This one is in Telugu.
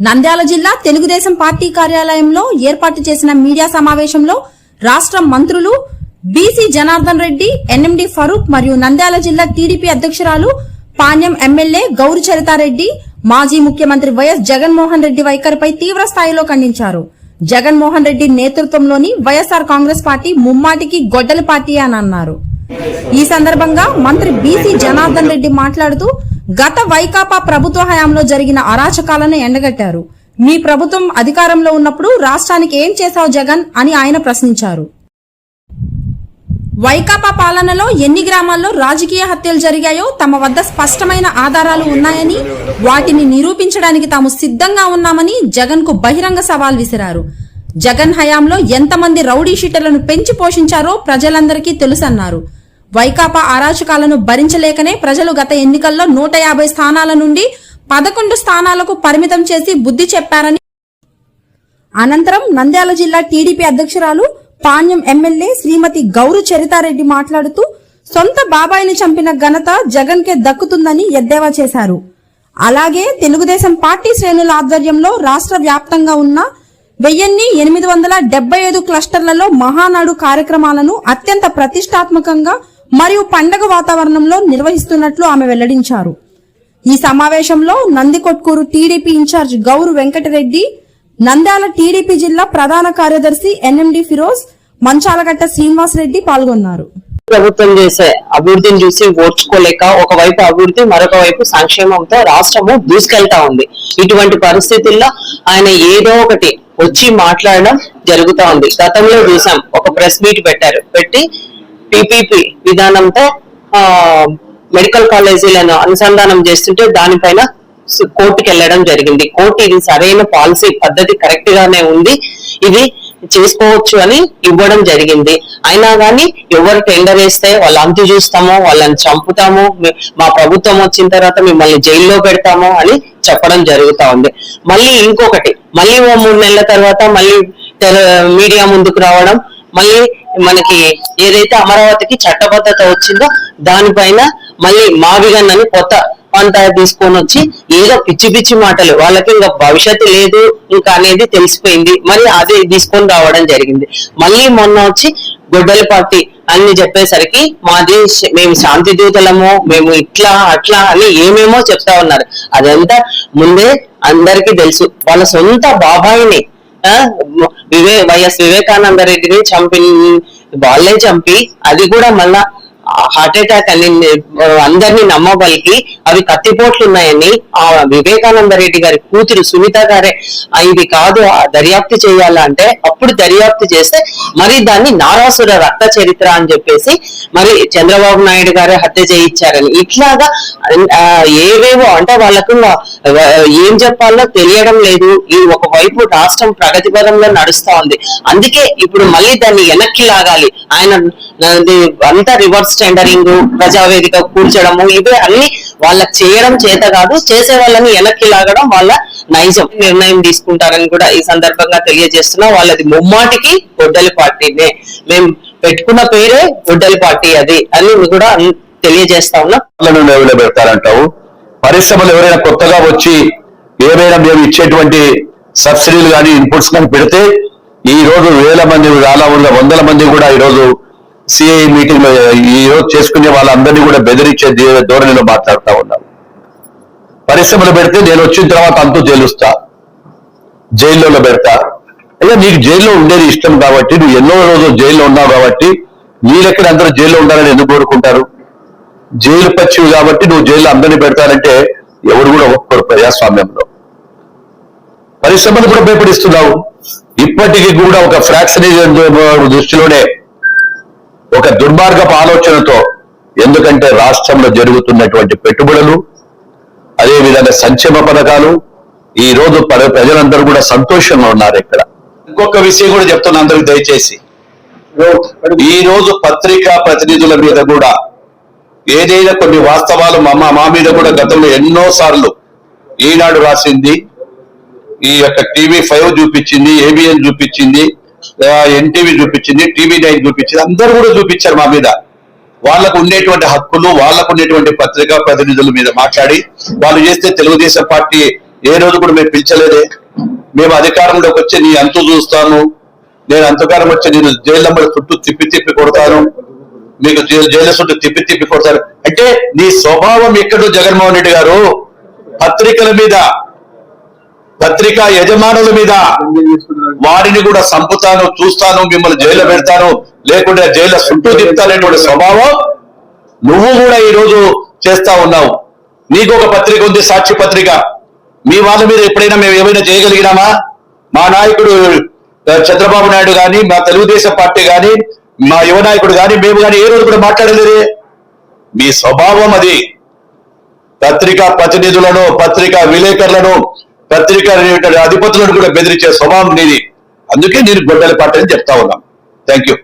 నంద్యాల జిల్లా తెలుగుదేశం పార్టీ కార్యాలయంలో ఏర్పాటు చేసిన మీడియా సమావేశంలో రాష్ట్ర మంత్రులు బీసీ జనార్దన్ రెడ్డి, ఎన్ఎండి ఫరూక్ మరియు నంద్యాల జిల్లా టీడీపీ అధ్యక్షురాలు పాణ్యం ఎమ్మెల్యే గౌరి చరితారెడ్డి మాజీ ముఖ్యమంత్రి వైఎస్ జగన్మోహన్ రెడ్డి వైఖరిపై తీవ్ర స్థాయిలో ఖండించారు. జగన్మోహన్ రెడ్డి నేతృత్వంలోని వైఎస్ఆర్ కాంగ్రెస్ పార్టీ ముమ్మాటికి గొడ్డల పార్టీ అని అన్నారు. ఈ సందర్భంగా మంత్రి బీసీ జనార్దన్ రెడ్డి మాట్లాడుతూ గత వైకాపా ప్రభుత్వ హయాంలో జరిగిన అరాచకాలను ఎండగట్టారు. మీ ప్రభుత్వం అధికారంలో ఉన్నప్పుడు రాష్ట్రానికి ఏం చేశావు జగన్ అని ఆయన ప్రశ్నించారు. వైకాపా పాలనలో ఎన్ని గ్రామాల్లో రాజకీయ హత్యలు జరిగాయో తమ వద్ద స్పష్టమైన ఆధారాలు ఉన్నాయని, వాటిని నిరూపించడానికి తాము సిద్ధంగా ఉన్నామని జగన్ కు బహిరంగ సవాల్ విసిరారు. జగన్ హయాంలో ఎంతమంది రౌడీ షీటర్లను పెంచి పోషించారో ప్రజలందరికీ తెలుసన్నారు. వైకాపా అరాచకాలను భరించలేకనే ప్రజలు గత ఎన్నికల్లో 150 స్థానాల నుండి 11 స్థానాలకు పరిమితం చేసి బుద్ధి చెప్పారని. అనంతరం నంద్యాల జిల్లా టీడీపీ అధ్యక్షురాలు పాణ్యం ఎమ్మెల్యే శ్రీమతి గౌరి చరితారెడ్డి మాట్లాడుతూ సొంత బాబాయిని చంపిన ఘనత జగన్ కే దక్కుతుందని ఎద్దేవా చేశారు. అలాగే తెలుగుదేశం పార్టీ శ్రేణుల ఆధ్వర్యంలో రాష్ట్ర వ్యాప్తంగా ఉన్న 1875 క్లస్టర్లలో మహానాడు కార్యక్రమాలను అత్యంత ప్రతిష్టాత్మకంగా మరియు పండగ వాతావరణంలో నిర్వహిస్తున్నట్లు ఆమె వెల్లడించారు. ఈ సమావేశంలో Nandikotkur TDP incharge Gouru Venkata Reddy, Nandyal TDP జిల్లా ప్రధాన కార్యదర్శి ఎన్ఎండి ఫిరోజ్, మంచాలగట్ట శ్రీనివాస్ రెడ్డి పాల్గొన్నారు. ప్రభుత్వం చేసే అభివృద్ధిని చూసి ఓర్చుకోలేక ఒకవైపు అభివృద్ధి, మరొక వైపు సంక్షేమంతో రాష్ట్రము దూసుకెళ్తా ఉంది. ఇటువంటి పరిస్థితుల్లో ఆయన ఏదో ఒకటి వచ్చి మాట్లాడడం జరుగుతా ఉంది. గతంలో చూసాం, ఒక ప్రెస్ మీట్ పెట్టి పిపిపి విధానంతో మెడికల్ కాలేజీలను అనుసంధానం చేస్తుంటే దానిపైన కోర్టుకి వెళ్ళడం జరిగింది. కోర్టు ఇది సరైన పాలసీ పద్ధతి కరెక్ట్ గానే ఉంది, ఇది చేసుకోవచ్చు అని ఇవ్వడం జరిగింది. అయినా కానీ ఎవరు టెండర్ వేస్తే వాళ్ళ అంతు చూస్తామో, వాళ్ళని చంపుతాము, మా ప్రభుత్వం వచ్చిన తర్వాత మిమ్మల్ని జైల్లో పెడతాము అని చెప్పడం జరుగుతా ఉంది. మళ్ళీ ఇంకొకటి, మళ్ళీ 3 నెలల తర్వాత మళ్ళీ మీడియా ముందుకు రావడం, మళ్ళీ మనకి ఏదైతే అమరావతికి చట్టబద్ధత వచ్చిందో దానిపైన మళ్ళీ మావిగన్ అని కొత్త అంతా తీసుకొని వచ్చి ఏదో పిచ్చి పిచ్చి మాటలు, వాళ్ళకి ఇంకా భవిష్యత్తు లేదు ఇంకా అనేది తెలిసిపోయింది, మరి అదే తీసుకొని రావడం జరిగింది. మళ్ళీ మొన్న వచ్చి గొడ్డలి పార్టీ అని చెప్పేసరికి మేము శాంతి దూతలము, మేము ఇట్లా అట్లా అని ఏమేమో చెప్తా ఉన్నారు. అదంతా ముందే అందరికీ తెలుసు. వాళ్ళ సొంత బాబాయిని వైఎస్ వివేకానంద రెడ్డిని వాళ్ళే చంపి, అది కూడా మళ్ళా హార్ట్ అటాక్ అని అందరినీ నమ్మబలికి అవి కత్తిపోట్లు ఉన్నాయని ఆ వివేకానంద రెడ్డి గారి కూతురు సునీత గారే ఇది కాదు దర్యాప్తు చేయాలంటే అప్పుడు దర్యాప్తు చేస్తే మరి దాన్ని నారాసుర రక్త చరిత్ర అని చెప్పేసి మరి చంద్రబాబు నాయుడు గారే హత్య చేయించారని ఇట్లాగా ఏవేవో అంటే వాళ్ళకు ఏం చెప్పాలో తెలియడం లేదు. ఈ ఒకవైపు రాష్ట్రం ప్రగతి పదంలో నడుస్తా ఉంది, అందుకే ఇప్పుడు మళ్ళీ దాన్ని వెనక్కి లాగాలి. ఆయన అంతా రివర్స్ టెండరింగ్, ప్రజావేదిక కూర్చడము, ఇవే అన్ని వాళ్ళకి చేయడం చేత కాదు, చేసే వాళ్ళని వెనక్కి లాగడం వాళ్ళ నైజం. నిర్ణయం తీసుకుంటారని కూడా ఈ సందర్భంగా తెలియజేస్తున్నా. వాళ్ళది ముమ్మాటికి గొడ్డలి పార్టీనే, మేము పెట్టుకున్న పేరే గొడ్డలి పార్టీ అది అని కూడా తెలియజేస్తా ఉన్నా. పెడతారంటావు, పరిశ్రమలు ఎవరైనా కొత్తగా వచ్చి ఏమైనా మేము ఇచ్చేటువంటి సబ్సిడీలు కానీ ఇన్పుట్స్ కానీ పెడితే ఈ రోజు వేల మంది, వందల మంది కూడా ఈ రోజు సిఐ మీటింగ్ ఈ రోజు చేసుకునే వాళ్ళందరినీ కూడా బెదిరించే ధోరణిలో మాట్లాడుతూ ఉన్నారు. పరిశ్రమలు పెడితే నేను వచ్చిన తర్వాత అంతూ తేలుస్తా, జైల్లో పెడతా. అయ్యా నీకు జైల్లో ఉండేది ఇష్టం కాబట్టి, నువ్వు ఎన్నో రోజులు జైల్లో ఉన్నావు కాబట్టి మీరెక్కడ అందరూ జైల్లో ఉండాలని ఎందుకు కోరుకుంటారు? జైలు పచ్చివి కాబట్టి నువ్వు జైల్లో అందరినీ పెడతానంటే ఎవరు కూడా ఒప్పుకోరు. ప్రజాస్వామ్యంలో పరిశ్రమలు కూడా భయపడిస్తున్నావు. ఇప్పటికీ కూడా ఒక ఫ్రాక్షనైజేషన్ దృష్టిలోనే ఒక దుర్మార్గపు ఆలోచనతో, ఎందుకంటే రాష్ట్రంలో జరుగుతున్నటువంటి పెట్టుబడులు, అదేవిధంగా సంక్షేమ పథకాలు, ఈ రోజు ప్రజలందరూ కూడా సంతోషంగా ఉన్నారు. ఇక్కడ ఇంకొక విషయం కూడా చెప్తున్నా అందరికి దయచేసి, ఈ రోజు పత్రికా ప్రతినిధుల మీద కూడా ఏదైనా కొన్ని వాస్తవాలు మా మీద కూడా గతంలో ఎన్నో సార్లు ఈనాడు రాసింది, ఈ యొక్క TV5 చూపించింది, ABN చూపించింది, ఎన్టీవీ చూపించింది, TV9 చూపించింది, అందరూ కూడా చూపించారు మా మీద. వాళ్ళకు ఉండేటువంటి హక్కులు, వాళ్ళకు ఉండేటువంటి పత్రికా ప్రతినిధుల మీద మాట్లాడి వాళ్ళు చేస్తే తెలుగుదేశం పార్టీ ఏ రోజు కూడా మేము పిలిచలేదే. మేము అధికారంలోకి వచ్చి నీ అంతు చూస్తాను, నేను అంతకాలం వచ్చి నేను జైలు చుట్టూ తిప్పి కొడతాను, మీకు జైలు చుట్టూ తిప్పి కొడతాను అంటే నీ స్వభావం ఎక్కడో జగన్మోహన్ రెడ్డి గారు. పత్రికల మీద, పత్రికా యజమానుల మీద వారిని కూడా చంపుతాను, చూస్తాను, మిమ్మల్ని జైల్లో పెడతాను, లేకుంటే జైల్లో చుట్టూ తిప్పుతానేటువంటి స్వభావం నువ్వు కూడా ఈ రోజు చేస్తా ఉన్నావు. నీకు ఒక పత్రిక ఉంది, సాక్షి పత్రిక. మీ వాళ్ళ మీద ఎప్పుడైనా మేము ఏమైనా చేయగలిగినామా? మా నాయకుడు చంద్రబాబు నాయుడు గాని, మా తెలుగుదేశం పార్టీ గాని, మా యువ నాయకుడు గాని, మేము గాని ఏ రోజు కూడా మాట్లాడలేదే. మీ స్వభావం అది. పత్రికా ప్రతినిధులను, పత్రికా విలేకరులను, పత్రికా అధిపతులను కూడా బెదిరించే స్వభావం నీది. అందుకే నేను గొడ్డలి పార్టీ అని చెప్తా ఉన్నాం. Thank you.